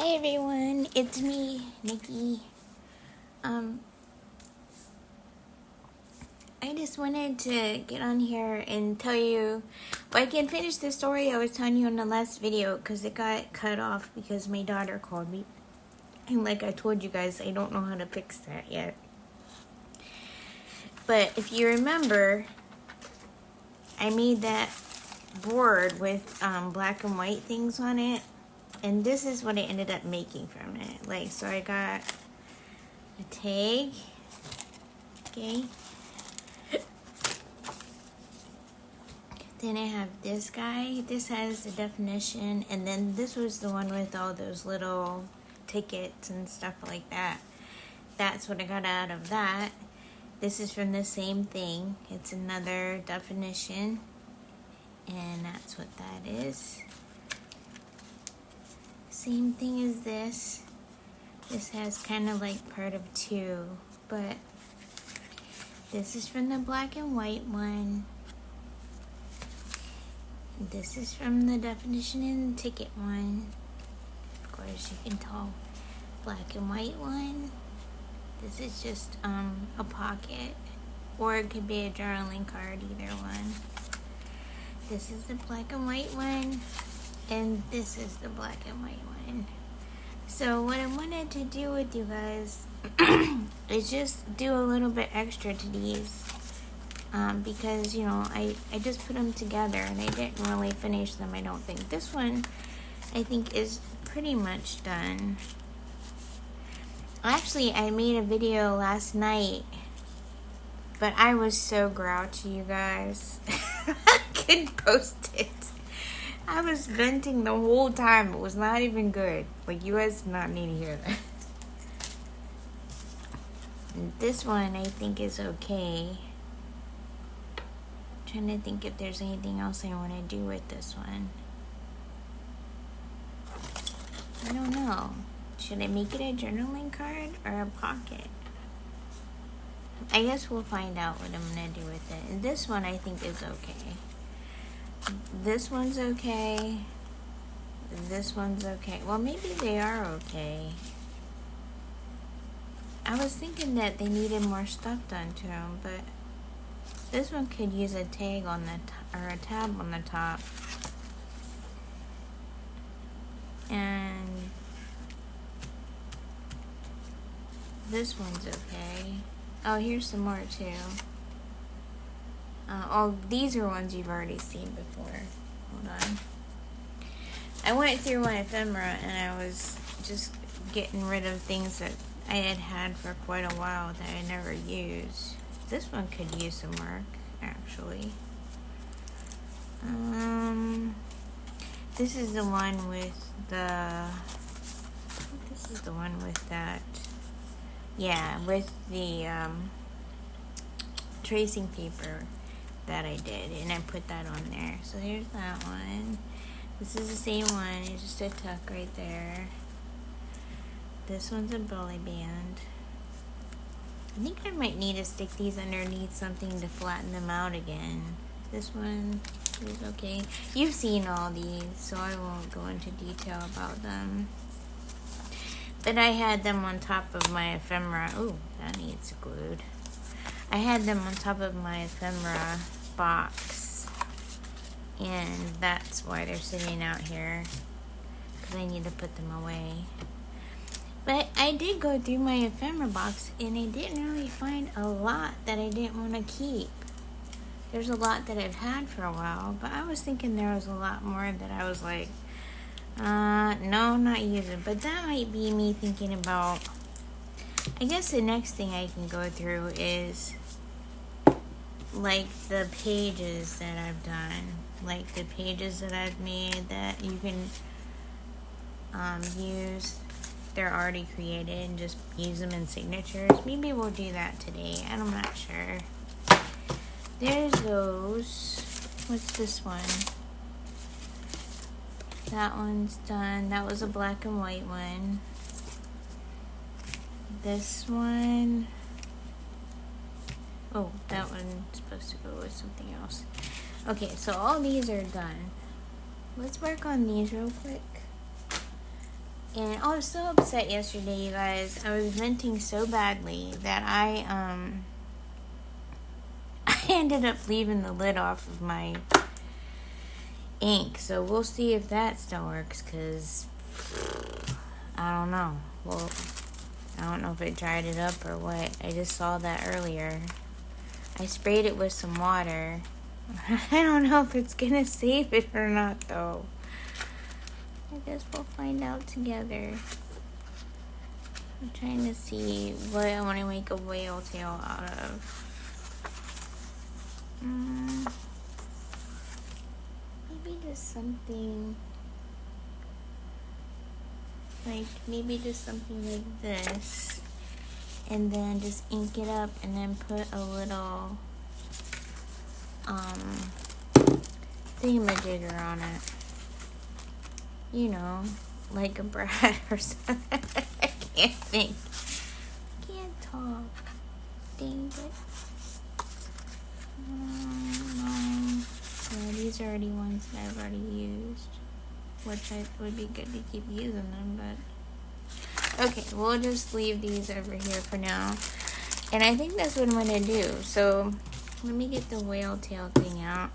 Hi everyone, it's me, Nikki. I just wanted to get on here and tell you, well, I can finish the story I was telling you in the last video because it got cut off because my daughter called me. And like I told you guys, I don't know how to fix that yet. But if you remember, I made that board with black and white things on it. And this is what I ended up making from it. Like, so I got a tag, okay. Then I have this guy. This has the definition. And then this was the one with all those little tickets and stuff like that. That's what I got out of that. This is from the same thing. It's another definition. And that's what that is. Same thing as this. This has kind of like part of two, but this is from the black and white one. This is from the definition and ticket one. Of course, you can tell black and white one. This is just a pocket, or it could be a journaling card, either one. This is the black and white one. And this is the black and white one. So what I wanted to do with you guys is just do a little bit extra to these. Because, you know, I just put them together and I didn't really finish them, I don't think. This one, I think, is pretty much done. Actually, I made a video last night, but I was so grouchy, you guys. I couldn't post it. I was venting the whole time. It was not even good. Like, you guys do not need to hear that. And this one, I think, is okay. I'm trying to think if there's anything else I want to do with this one. I don't know. Should I make it a journaling card or a pocket? I guess we'll find out what I'm going to do with it. And this one, I think, is okay. This one's okay. This one's okay. Well, maybe they are okay. I was thinking that they needed more stuff done to them, but this one could use a tag on the or a tab on the top. And this one's okay. Oh, here's some more too. Oh, these are ones you've already seen before. Hold on. I went through my ephemera and I was just getting rid of things that I had for quite a while that I never used. This one could use some work, actually. This is the one with the... This is the one with that... Yeah, with the tracing paper that I did, and I put that on there. So here's that one. This is the same one. It's just a tuck right there. This one's a belly band. I think I might need to stick these underneath something to flatten them out again. This one is okay. You've seen all these, so I won't go into detail about them. But I had them on top of my ephemera. Ooh, that needs glued. I had them on top of my ephemera box, and that's why they're sitting out here, because I need to put them away. But I did go through my ephemera box, and I didn't really find a lot that I didn't want to keep. There's a lot that I've had for a while, but I was thinking there was a lot more that I was like, no, I'm not using. But that might be me thinking about, I guess the next thing I can go through is like the pages that I've done, like the pages that I've made that you can use. They're already created, and just use them in signatures. Maybe we'll do that today. I'm not sure. There's those. What's this one? That one's done. That was a black and white one. This one. Oh, that one's supposed to go with something else. Okay, so all these are done. Let's work on these real quick. And I was so upset yesterday, you guys. I was venting so badly that I ended up leaving the lid off of my ink. So we'll see if that still works, because I don't know. Well, I don't know if it dried it up or what. I just saw that earlier. I sprayed it with some water. I don't know if it's gonna save it or not, though. I guess we'll find out together. I'm trying to see what I want to make a whale tail out of. Maybe just something like this, and then just ink it up, and then put a little thingamajigger on it. You know, like a brat or something. I can't think. I can't talk. Dang it. No. Yeah, these are already ones that I've already used, which would be good to keep using them, but okay, we'll just leave these over here for now. And I think that's what I'm gonna do. So let me get the whale tail thing out.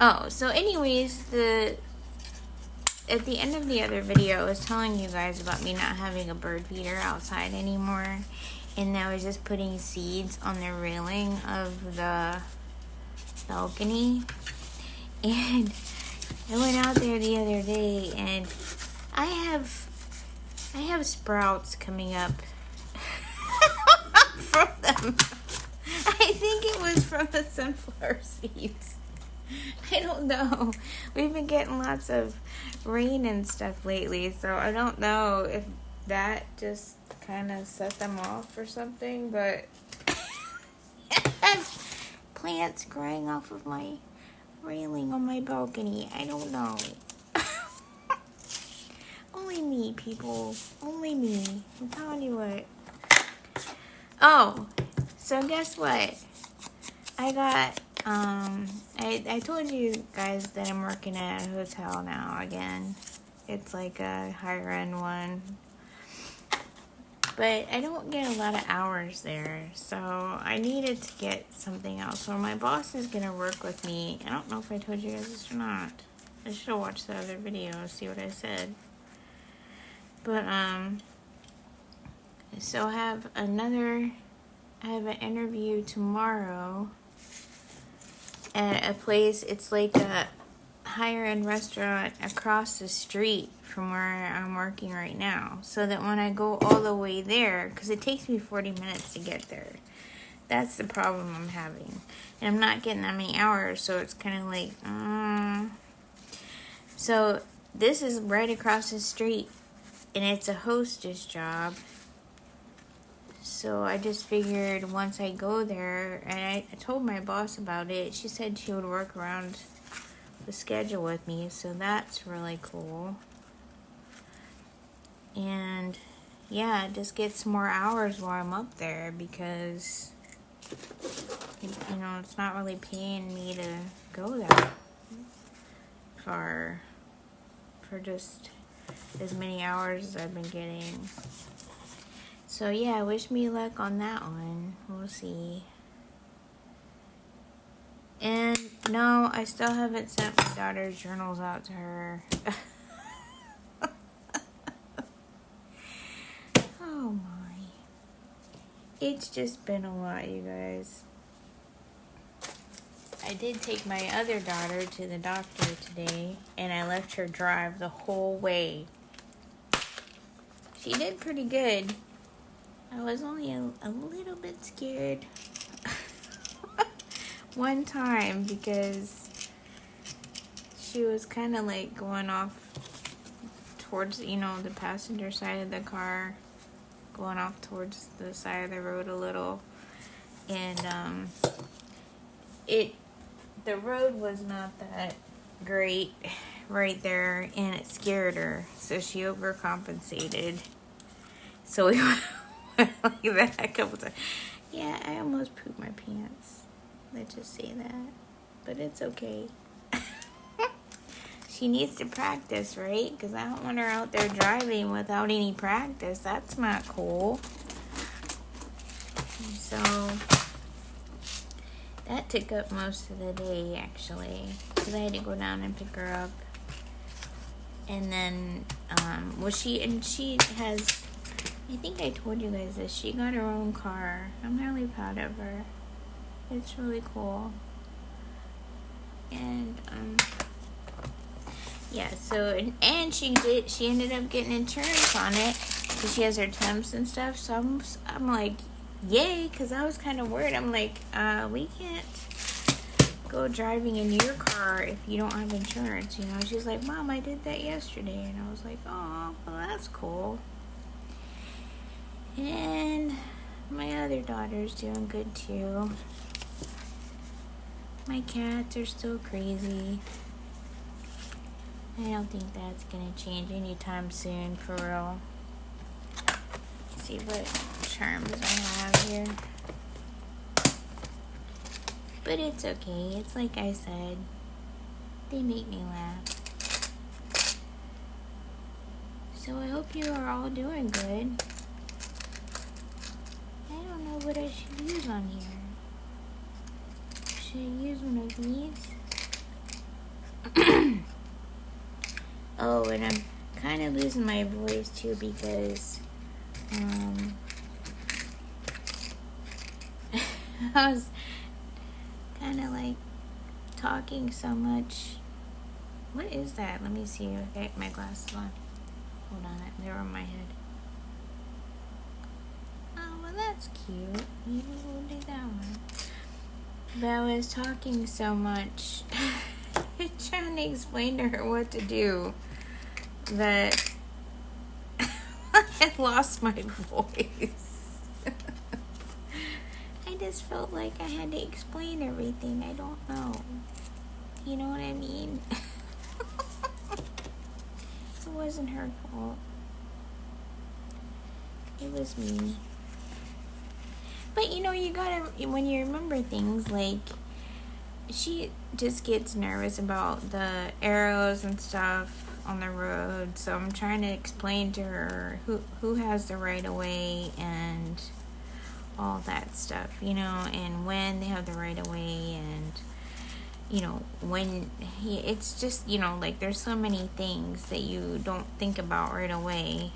Oh, so anyways, at the end of the other video, I was telling you guys about me not having a bird feeder outside anymore, and I was just putting seeds on the railing of the balcony. And I went out there the other day, and I have sprouts coming up from them. I think it was from the sunflower seeds. I don't know. We've been getting lots of rain and stuff lately, so I don't know if that just kind of set them off or something, but I have plants growing off of my railing on my balcony. I don't know. Only me, people. Only me. I'm telling you what. Oh, so guess what? I got, I told you guys that I'm working at a hotel now again. It's like a higher end one. But I don't get a lot of hours there, so I needed to get something else. So my boss is going to work with me. I don't know if I told you guys this or not. I should have watched the other video and see what I said. But, so I have an interview tomorrow at a place. It's like a higher end restaurant across the street from where I'm working right now, so that when I go all the way there, because it takes me 40 minutes to get there, that's the problem I'm having, and I'm not getting that many hours, so it's kind of like so this is right across the street, and it's a hostess job. So I just figured once I go there, and I told my boss about it, she said she would work around the schedule with me, so that's really cool. And yeah, just get some more hours while I'm up there, because you know, it's not really paying me to go that far for just as many hours as I've been getting. So yeah, wish me luck on that one. We'll see. And no, I still haven't sent my daughter's journals out to her. Oh my. It's just been a lot, you guys. I did take my other daughter to the doctor today, and I left her drive the whole way. She did pretty good. I was only a little bit scared one time, because she was kind of like going off towards, you know, the passenger side of the car, going off towards the side of the road a little, and the road was not that great right there, and it scared her, so she overcompensated. So we went like that a couple times. Yeah, I almost pooped my pants. Let's just say that. But it's okay. she needs to practice, right? Because I don't want her out there driving without any practice. That's not cool. So that took up most of the day, actually, because I had to go down and pick her up. And then, she has, I think I told you guys this, she got her own car. I'm really proud of her. It's really cool. And, yeah, so, and she ended up getting insurance on it, because she has her temps and stuff, so I'm like, yay, because I was kind of worried. I'm like, we can't go driving in your car if you don't have insurance, you know. She's like, Mom, I did that yesterday. And I was like, oh, well, that's cool. And my other daughter's doing good too. My cats are still crazy. I don't think that's gonna change anytime soon, for real. Let's see what charms I have here. But it's okay. It's like I said. They make me laugh. So I hope you are all doing good. I don't know what I should use on here. Should I use one of these? Oh, and I'm kind of losing my voice too because I was kind of like talking so much. What is that? Let me see. Okay, my glasses on. Hold on, they're on my head. Oh, well, that's cute. Maybe we'll do that one. But I was talking so much, trying to explain to her what to do, that I lost my voice. I just felt like I had to explain everything. I don't know. You know what I mean? It wasn't her fault. It was me. But you know, you gotta, when you remember things, like, she just gets nervous about the arrows and stuff on the road. So I'm trying to explain to her who has the right of way and all that stuff, you know, and when they have the right of way, and you know, when it's just, you know, like, there's so many things that you don't think about right away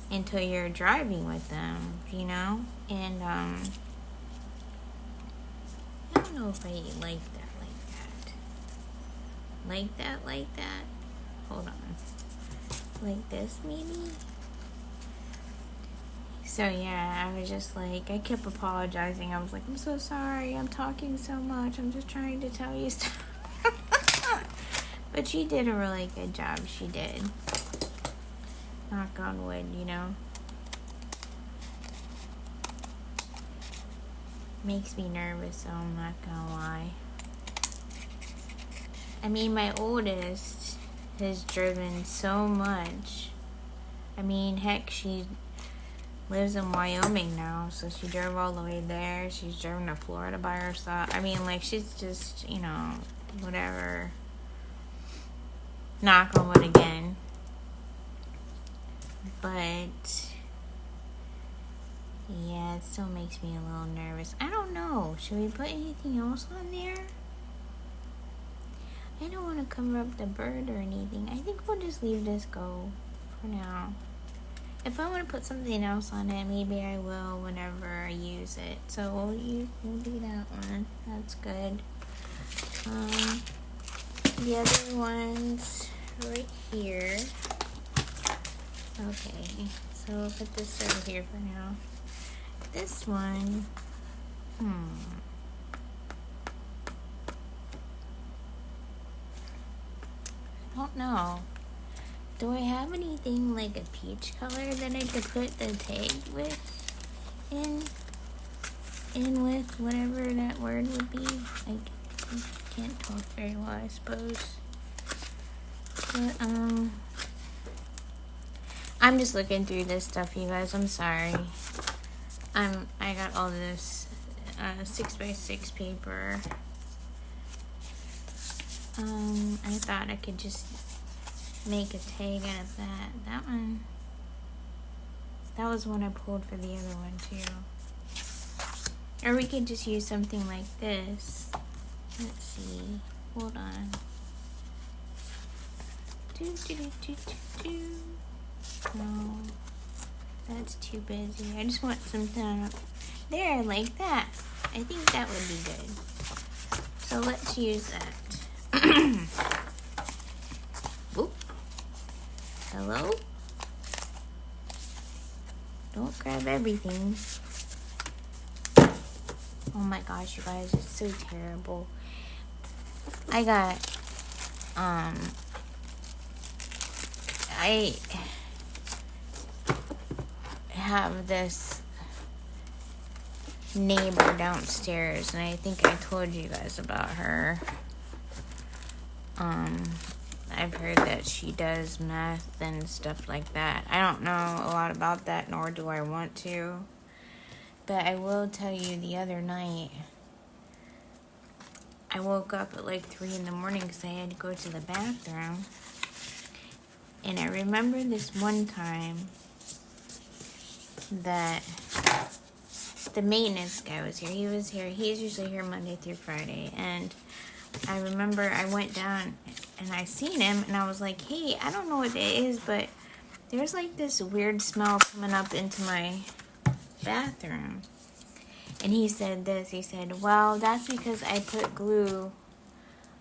until you're driving with them, you know. And I don't know if I like that. Hold on. Like this, maybe? So yeah, I was just like, I kept apologizing. I was like, I'm so sorry, I'm talking so much, I'm just trying to tell you stuff. But she did a really good job. She did. Knock on wood, you know. Makes me nervous, so I'm not gonna lie. I mean, my oldest has driven so much. I mean, heck, she lives in Wyoming now, so she drove all the way there. She's driven to Florida by herself. I mean, like, she's just, you know, whatever. Knock on wood again. But yeah, it still makes me a little nervous. I don't know. Should we put anything else on there? I don't want to cover up the bird or anything. I think we'll just leave this go for now. If I want to put something else on it, maybe I will whenever I use it. So we'll do that one. That's good. The other one's right here. Okay, so we'll put this over here for now. This one, I don't know. Do I have anything like a peach color that I could put the tag with in with whatever that word would be? I can't talk very well, I suppose. But I'm just looking through this stuff, you guys. I'm sorry. I got all this 6x6 paper. I thought I could just make a tag out of that. That one, that was one I pulled for the other one too. Or we could just use something like this. Let's see. Hold on. No, that's too busy. I just want something up there like that. I think that would be good. So let's use that. Whoop. Hello? Don't grab everything. Oh my gosh, you guys, it's so terrible. I got, I have this neighbor downstairs, and I think I told you guys about her. I've heard that she does meth and stuff like that. I don't know a lot about that, nor do I want to. But I will tell you, the other night, I woke up at like 3 in the morning because I had to go to the bathroom. And I remember this one time that the maintenance guy was here. He was here. He's usually here Monday through Friday. And I remember I went down and I seen him and I was like, hey, I don't know what it is, but there's like this weird smell coming up into my bathroom. And he said this. He said, well, that's because I put glue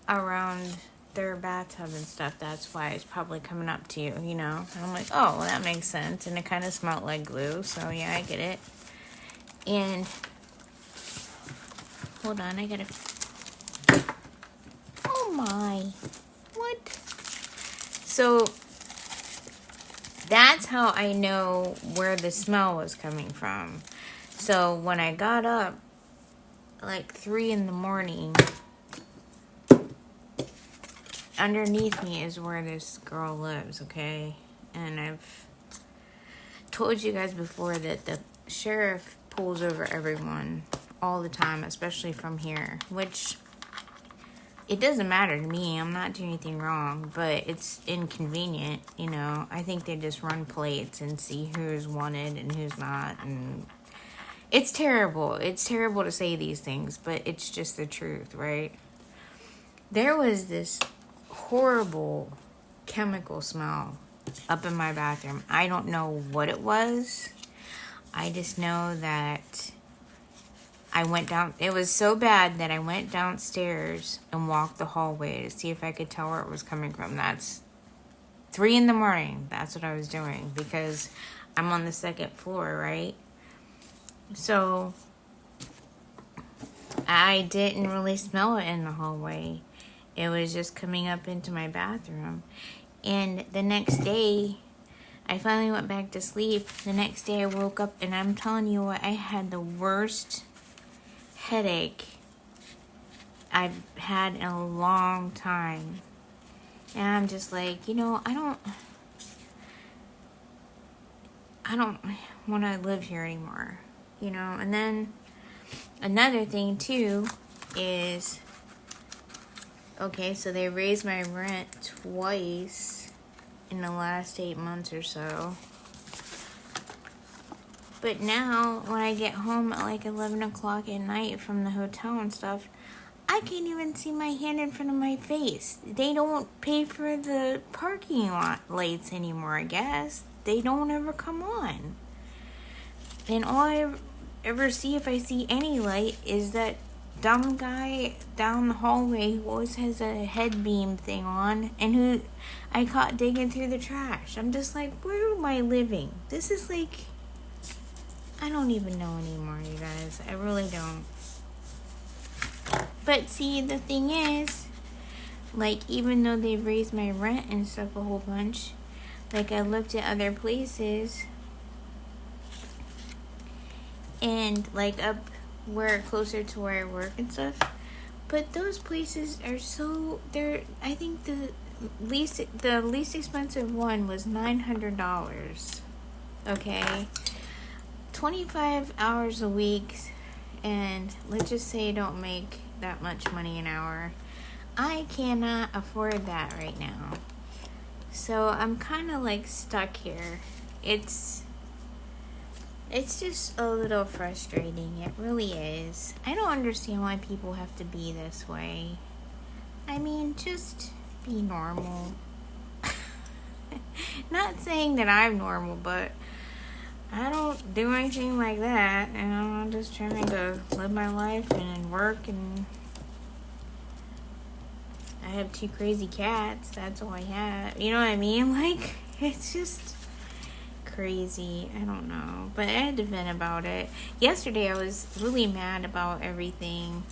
around their bathtub and stuff. That's why it's probably coming up to you, you know. And I'm like, oh, well, that makes sense. And it kind of smelled like glue. So, yeah, I get it. And, hold on, I gotta... Oh, my. What? So, that's how I know where the smell was coming from. So, when I got up, like 3 in the morning, underneath me is where this girl lives, okay? And I've told you guys before that the sheriff pulls over everyone all the time, especially from here, which it doesn't matter to me. I'm not doing anything wrong, but it's inconvenient, you know. I think they just run plates and see who's wanted and who's not, and it's terrible. It's terrible to say these things, but it's just the truth, right? There was this horrible chemical smell up in my bathroom. I don't know what it was. I just know that I went down. It was so bad that I went downstairs and walked the hallway to see if I could tell where it was coming from. That's 3 in the morning. That's what I was doing because I'm on the 2nd floor, right? So I didn't really smell it in the hallway. It was just coming up into my bathroom. And the next day, I finally went back to sleep. The next day I woke up and I'm telling you what, I had the worst headache I've had in a long time. And I'm just like, you know, I don't want to live here anymore, you know. And then another thing too is, okay, so they raised my rent twice in the last 8 months or so. But now, when I get home at like 11 o'clock at night from the hotel and stuff, I can't even see my hand in front of my face. They don't pay for the parking lot lights anymore, I guess. They don't ever come on. And all I ever see, if I see any light, is that dumb guy down the hallway who always has a head beam thing on and who I caught digging through the trash. I'm just like, where am I living? This is like, I don't even know anymore, you guys. I really don't. But see, the thing is, like, even though they've raised my rent and stuff a whole bunch, like, I looked at other places and like up where closer to where I work and stuff, but those places are so, I think the least expensive one was $900. Okay, 25 hours a week, and let's just say I don't make that much money an hour. I cannot afford that right now. So I'm kind of like stuck here. It's just a little frustrating. It really is. I don't understand why people have to be this way. I mean, just be normal. Not saying that I'm normal, but I don't do anything like that. You know, I'm just trying to live my life and work, and I have 2 crazy cats. That's all I have. You know what I mean? Like, it's just crazy. I don't know. But I had to vent about it. Yesterday, I was really mad about everything.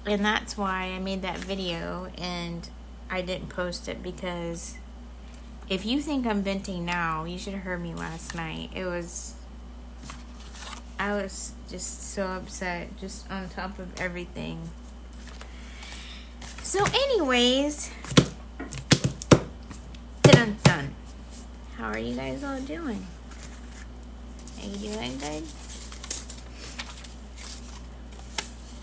And that's why I made that video and I didn't post it, because if you think I'm venting now, you should have heard me last night. I was just so upset, just on top of everything. So anyways, dun. How are you guys all doing? Are you doing good?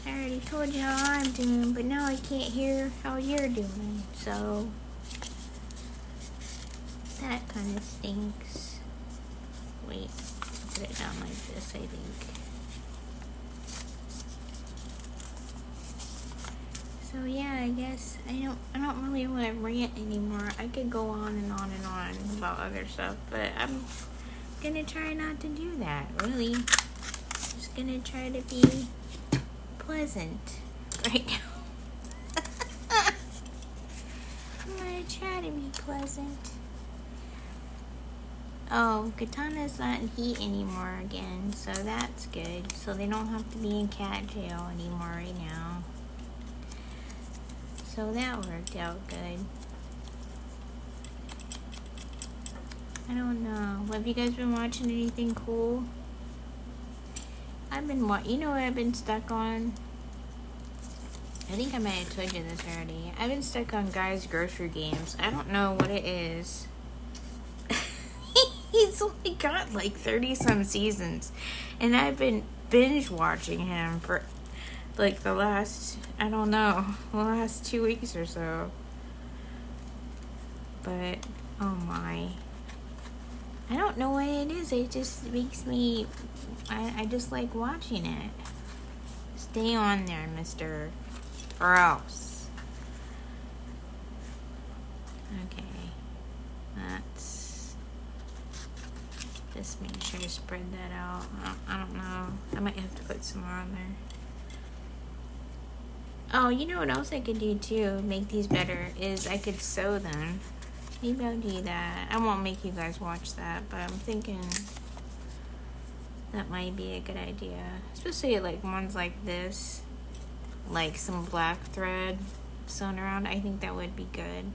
I already told you how I'm doing, but now I can't hear how you're doing, so that kind of stinks. Wait, put it down like this, I think. So yeah, I guess I don't really want to rant anymore. I could go on and on and on about other stuff, but I'm gonna try not to do that, really. Just gonna try to be pleasant right now. I'm gonna try to be pleasant. Oh, Katana's not in heat anymore again, so that's good. So they don't have to be in cat jail anymore right now. So that worked out good. I don't know. Have you guys been watching anything cool? You know what I've been stuck on? I think I might have told you this already. I've been stuck on Guy's Grocery Games. I don't know what it is. He's only got like 30 some seasons. And I've been binge watching him for like the last 2 weeks or so. But, oh my. I don't know what it is. It just makes me, I just like watching it. Stay on there, mister. Or else. Okay. That's, just make sure to spread that out. I don't know. I might have to put some more on there. Oh, you know what else I could do too, make these better, is I could sew them. Maybe I'll do that. I won't make you guys watch that, but I'm thinking that might be a good idea. Especially like ones like this. Like some black thread sewn around. I think that would be good.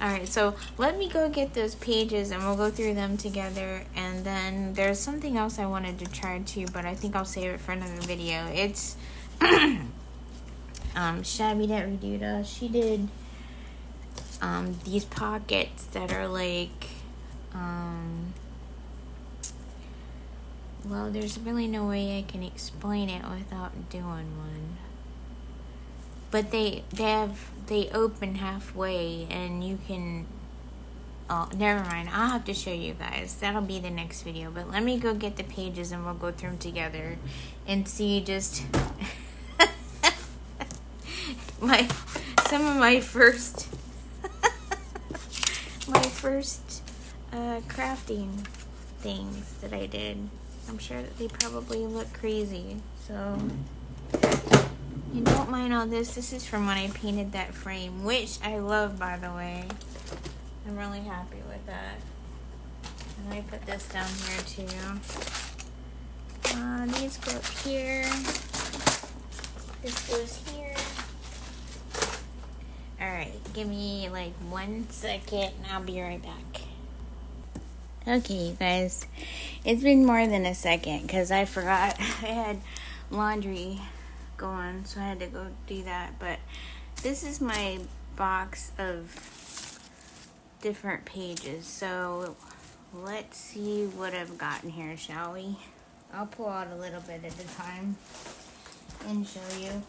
Alright, so let me go get those pages and we'll go through them together. And then there's something else I wanted to try too, but I think I'll save it for another video. It's Shabby Dat Reduda. She did these pockets that are like, well, there's really no way I can explain it without doing one. But they open halfway, and you can. Oh, never mind. I'll have to show you guys. That'll be the next video. But let me go get the pages, and we'll go through them together, and see just some of my first crafting things that I did. I'm sure that they probably look crazy, so you don't mind all this. This is from when I painted that frame, which I love, by the way. I'm really happy with that. And I put this down here too. These go up here. This goes here. Alright, give me like 1 second and I'll be right back. Okay, you guys. It's been more than a second because I forgot I had laundry going, so I had to go do that. But this is my box of different pages. So let's see what I've got in here, shall we? I'll pull out a little bit at a time and show you.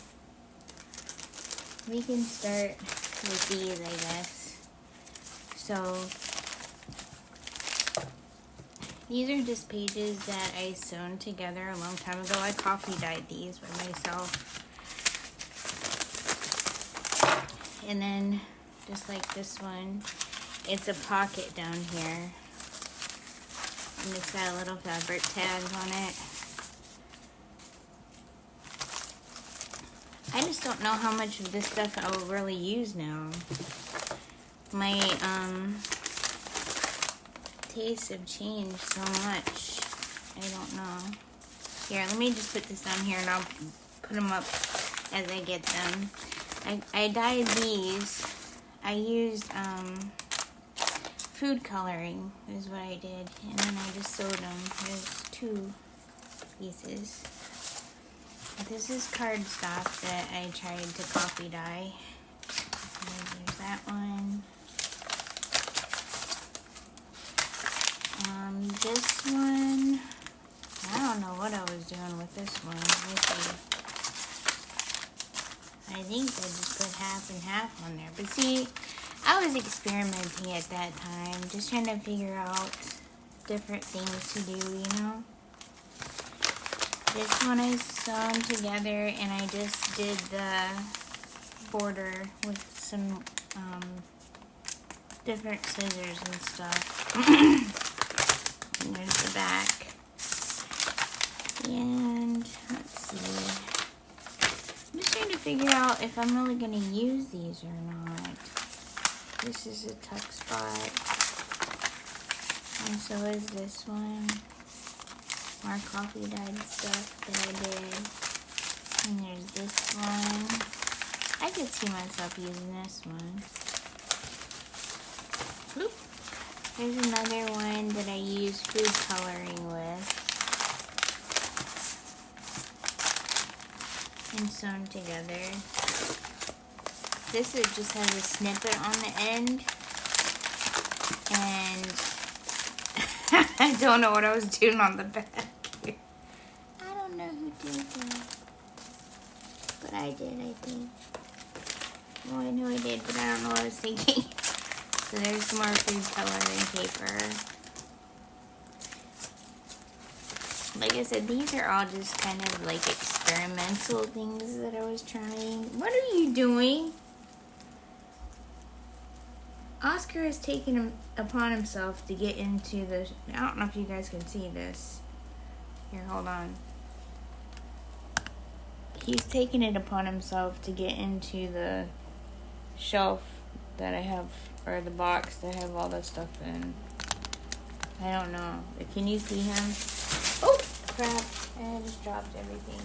we can start with these, I guess. So, these are just pages that I sewn together a long time ago. I coffee dyed these by myself. And then, just like this one, it's a pocket down here. And it's got a little fabric tag on it. I just don't know how much of this stuff I will really use now. My tastes have changed so much. I don't know. Here, let me just put this down here and I'll put them up as I get them. I dyed these. I used food coloring is what I did. And then I just sewed them. There's 2 pieces. This is cardstock that I tried to coffee dye. There's that one. This one, I don't know what I was doing with this one. Let me see. I think I just put half and half on there. But see, I was experimenting at that time, just trying to figure out different things to do, you know. This one I sewn together and I just did the border with some different scissors and stuff. And there's the back. And let's see. I'm just trying to figure out if I'm really going to use these or not. This is a tuck spot. And so is this one. More coffee dyed stuff that I did. And there's this one. I could see myself using this one. Oop. There's another one that I use food coloring with. And sewn together. This just has a snippet on the end. And I don't know what I was doing on the back. I don't know who did that. But I did, I think. Well, I know I did, but I don't know what I was thinking. So there's some more food coloring paper. Like I said, these are all just kind of like experimental things that I was trying. What are you doing? Oscar has taken upon himself to get into the... I don't know if you guys can see this. Here, hold on. He's taken it upon himself to get into the shelf that I have, or the box that I have all this stuff in. I don't know. Can you see him? Oh, crap. I just dropped everything.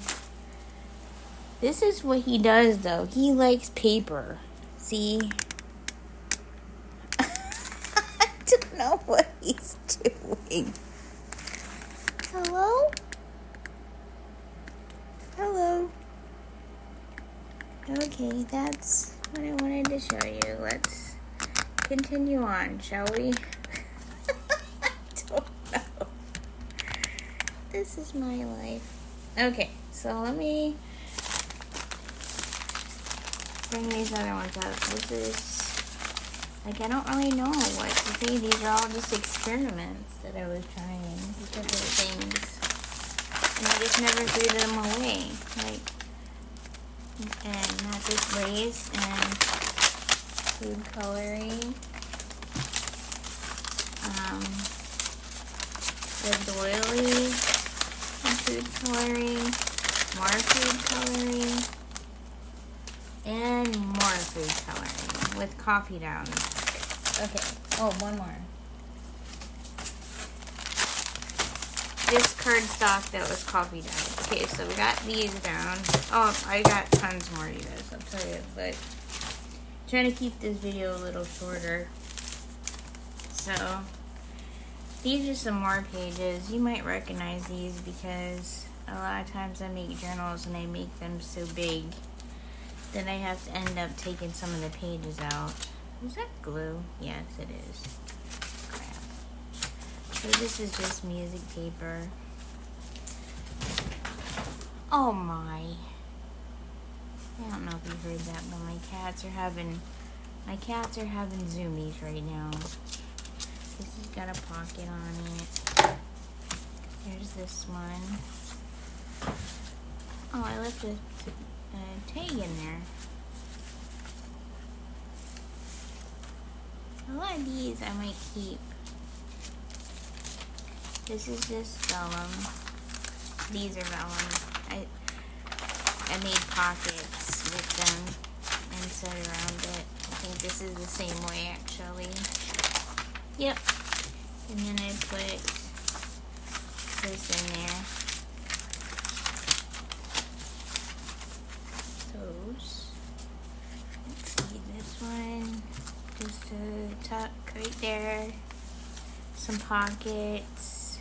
This is what he does, though. He likes paper. See? I don't know what he's doing. Hello? Hello? Okay, that's what I wanted to show you. Let's continue on, shall we? I don't know. This is my life. Okay, so let me bring these other ones up. This is, like, I don't really know what to say. These are all just experiments that I was trying, different things. And I just never threw them away. Like, and not just lace and food coloring. The doily and food coloring, more food coloring, and more food coloring with coffee down. Okay, oh, one more. This cardstock that was coffee dyed. Okay, so we got these down. Oh, I got tons more, you guys, I'll tell you, but I'm trying to keep this video a little shorter. So, these are some more pages. You might recognize these because a lot of times I make journals and I make them so big that I have to end up taking some of the pages out. Is that glue? Yes, it is. So this is just music paper. Oh my. I don't know if you heard that, but my cats are having zoomies right now. This has got a pocket on it. There's this one. Oh, I left a tag in there. A lot of these I might keep. This is just vellum. These are vellum. I made pockets with them and set around it. I think this is the same way actually. Yep. And then I put this in there. Those. Let's see, this one. Just a tuck right there. Some pockets.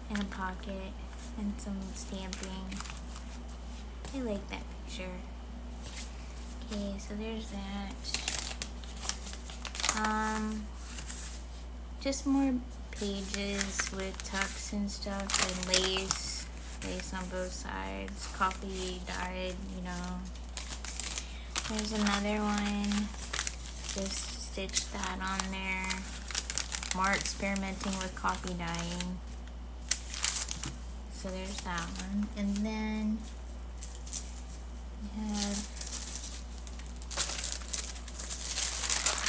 And a pocket. And some stamping. I like that picture. Okay, so there's that. Just more pages with tucks and stuff and lace on both sides, coffee dyed, you know. There's another one, just stitch that on there. More experimenting with coffee dyeing. So there's that one. And then we have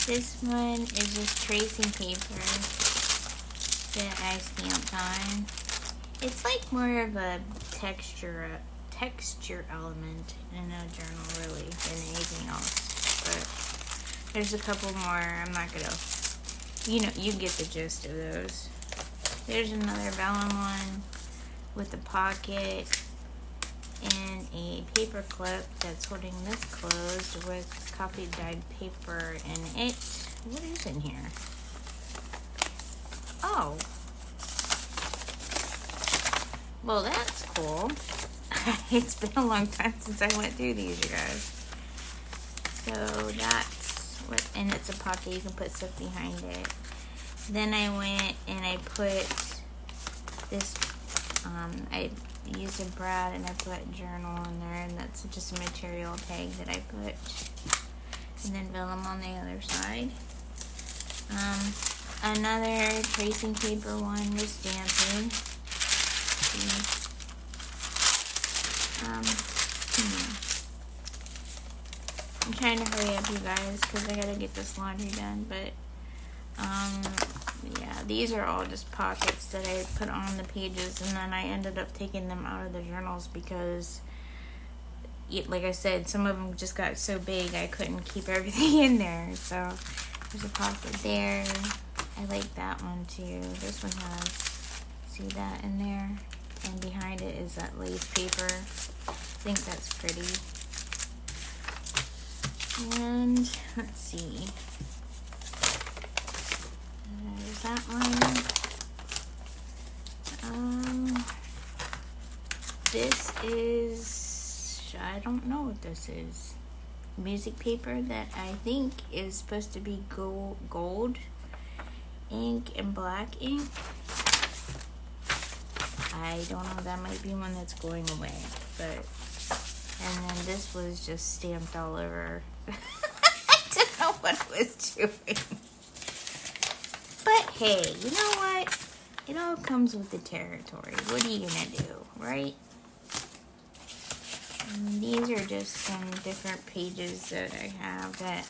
this one is just tracing paper that I stamped on. It's like more of a texture element in a journal really than anything else. But there's a couple more. I'm not gonna, you get the gist of those. There's another vellum one with a pocket and a paper clip that's holding this closed with coffee dyed paper in it. What is in here? Oh. Well, that's cool. It's been a long time since I went through these, you guys. So that's what, and it's a pocket, you can put stuff behind it. Then I went and I put this, I used a brad and I put journal in there, and that's just a material tag that I put. And then vellum on the other side. Another tracing paper one with stamping. I'm trying to hurry up, you guys, because I gotta get this laundry done. But yeah, these are all just pockets that I put on the pages, and then I ended up taking them out of the journals because, like I said, some of them just got so big I couldn't keep everything in there. So there's a pocket there. I like that one too. This one has, see that in there? And behind it is that lace paper. I think that's pretty. And let's see. There's that one. This is, I don't know what this is. Music paper that I think is supposed to be gold ink and black ink. I don't know, that might be one that's going away, but, and then this was just stamped all over. I didn't know what it was doing. But hey, you know what? It all comes with the territory. What are you gonna do, right? And these are just some different pages that I have that,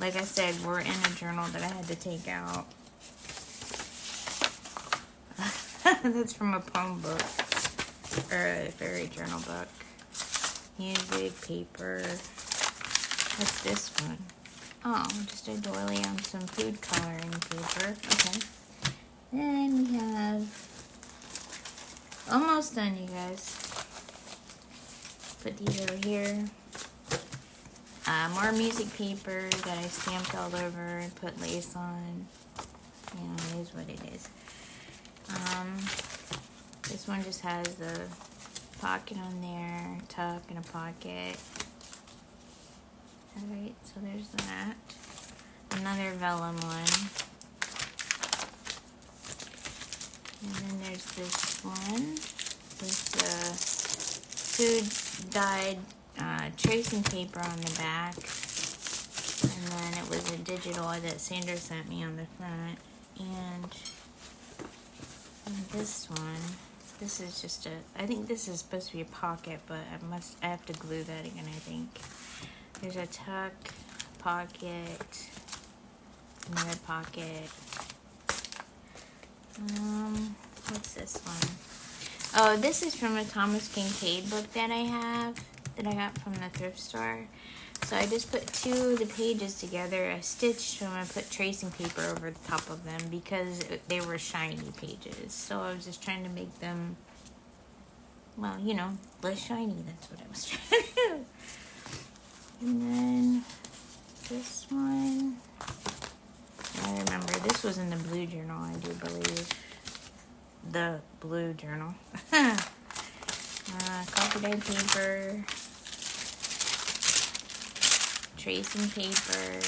like I said, were in a journal that I had to take out. That's from a poem book, or a fairy journal book. Music, paper. What's this one? Oh, just a doily on some food coloring paper. Okay. Then we have, almost done, you guys. Put these over here. More music paper that I stamped all over and put lace on. You know, it is what it is. This one just has the pocket on there, tuck and a pocket. Alright, so there's that. Another vellum one. And then there's this one with the food dyed tracing paper on the back. And then it was a digital that Sandra sent me on the front. And this one, this is just I think this is supposed to be a pocket, but I have to glue that again, I think. There's a tuck, pocket, another pocket. What's this one? Oh, this is from a Thomas Kincaid book that I have, that I got from the thrift store. So I just put two of the pages together. I stitched them. I put tracing paper over the top of them because they were shiny pages. So I was just trying to make them, well, you know, less shiny. That's what I was trying to do. And then this one, I remember this was in the blue journal, I do believe. The blue journal. Coffee dyed paper. Tracing paper.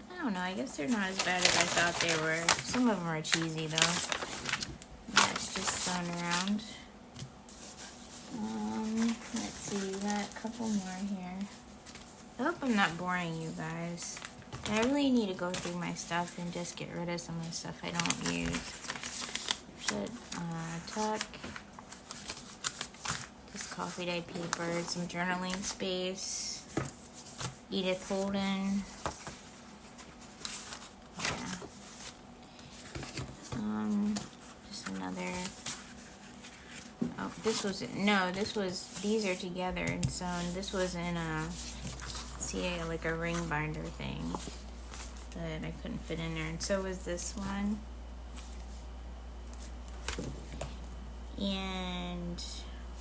I don't know, I guess they're not as bad as I thought they were. Some of them are cheesy though. That's just sewn around. Let's see, we got a couple more here. I hope I'm not boring you guys. I really need to go through my stuff and just get rid of some of the stuff I don't use. Tuck. Coffee dyed paper, some journaling space, Edith Holden. Yeah. Just another. Oh, these are together and sewn. This was in like a ring binder thing that I couldn't fit in there, and so was this one. And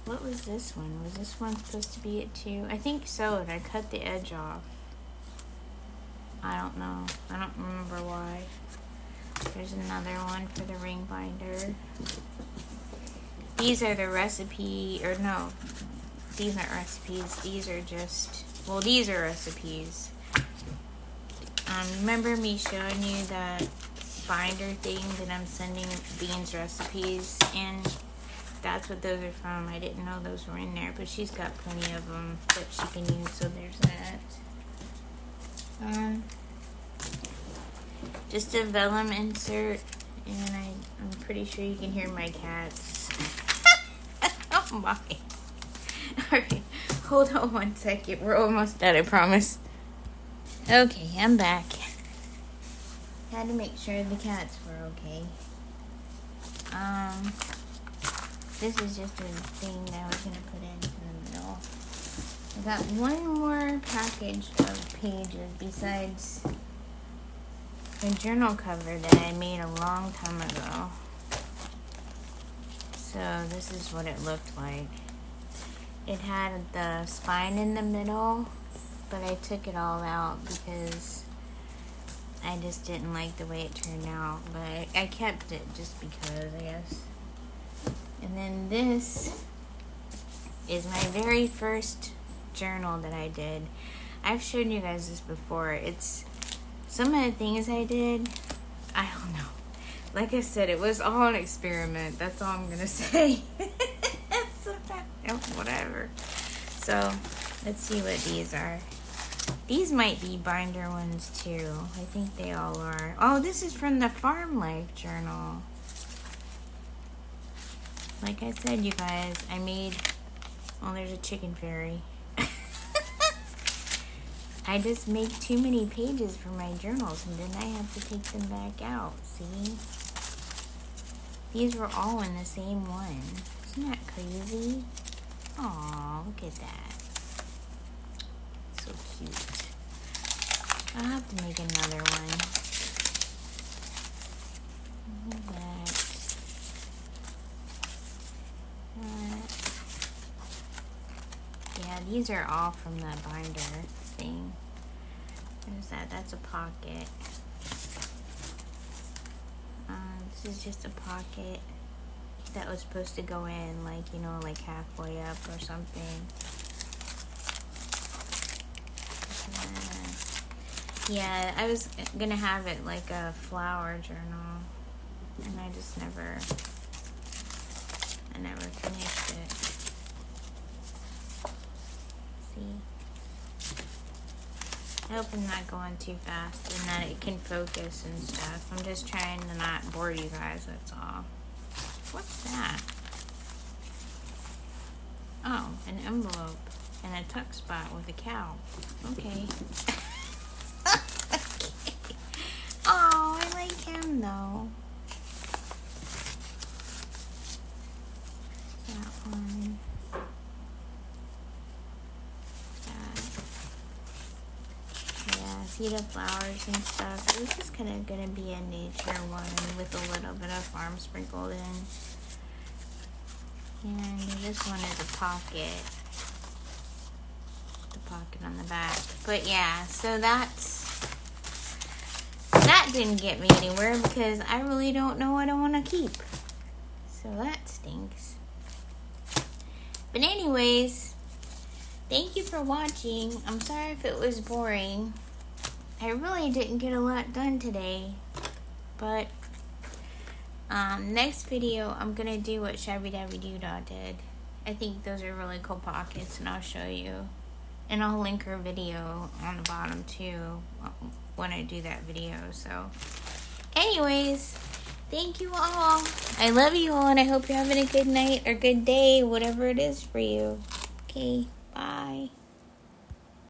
what was this one? Was this one supposed to be it too? I think so, and I cut the edge off. I don't know. I don't remember why. There's another one for the ring binder. These are the recipe, or no, these aren't recipes. These are just, well, these are recipes. Remember me showing you that binder thing that I'm sending Beans recipes in? That's what those are from. I didn't know those were in there, but she's got plenty of them that she can use, so there's that. Just a vellum insert, and I'm pretty sure you can hear my cats. Oh my. Alright, hold on 1 second. We're almost done, I promise. Okay, I'm back. Had to make sure the cats were okay. This is just a thing that I was going to put in the middle. I got one more package of pages besides the journal cover that I made a long time ago. So this is what it looked like. It had the spine in the middle, but I took it all out because I just didn't like the way it turned out. But I kept it just because, I guess. And then this is my very first journal that I did. I've shown you guys this before. It's some of the things I did, I don't know. Like I said, it was all an experiment. That's all I'm going to say. Whatever. So, let's see what these are. These might be binder ones too. I think they all are. Oh, this is from the Farm Life Journal. Like I said, you guys, I made... Oh, there's a chicken fairy. I just make too many pages for my journals, and then I have to take them back out, see? These were all in the same one. Isn't that crazy? Aw, look at that. So cute. I'll have to make another one. Look at that. Yeah, these are all from the binder thing. There's that. That's a pocket. This is just a pocket that was supposed to go in, like, you know, like halfway up or something. Yeah, I was gonna have it like a flower journal, and I just never finished it. see. I hope I'm not going too fast and that it can focus and stuff. I'm just trying to not bore you guys, that's all. What's that? Oh, an envelope and a tuck spot with a cow. Okay. Okay. Oh, I like him though. That one. That. Yeah, see the flowers and stuff. This is kind of going to be a nature one with a little bit of farm sprinkled in. And this one is a pocket. The pocket on the back. But yeah, so that didn't get me anywhere because I really don't know what I want to keep. So that stinks. But anyways, thank you for watching. I'm sorry if it was boring. I really didn't get a lot done today. But next video, I'm going to do what Shabby Dabby Doodah did. I think those are really cool pockets, and I'll show you. And I'll link her video on the bottom, too, when I do that video. So, anyways, thank you all. I love you all, and I hope you're having a good night or good day, whatever it is for you. Okay, bye.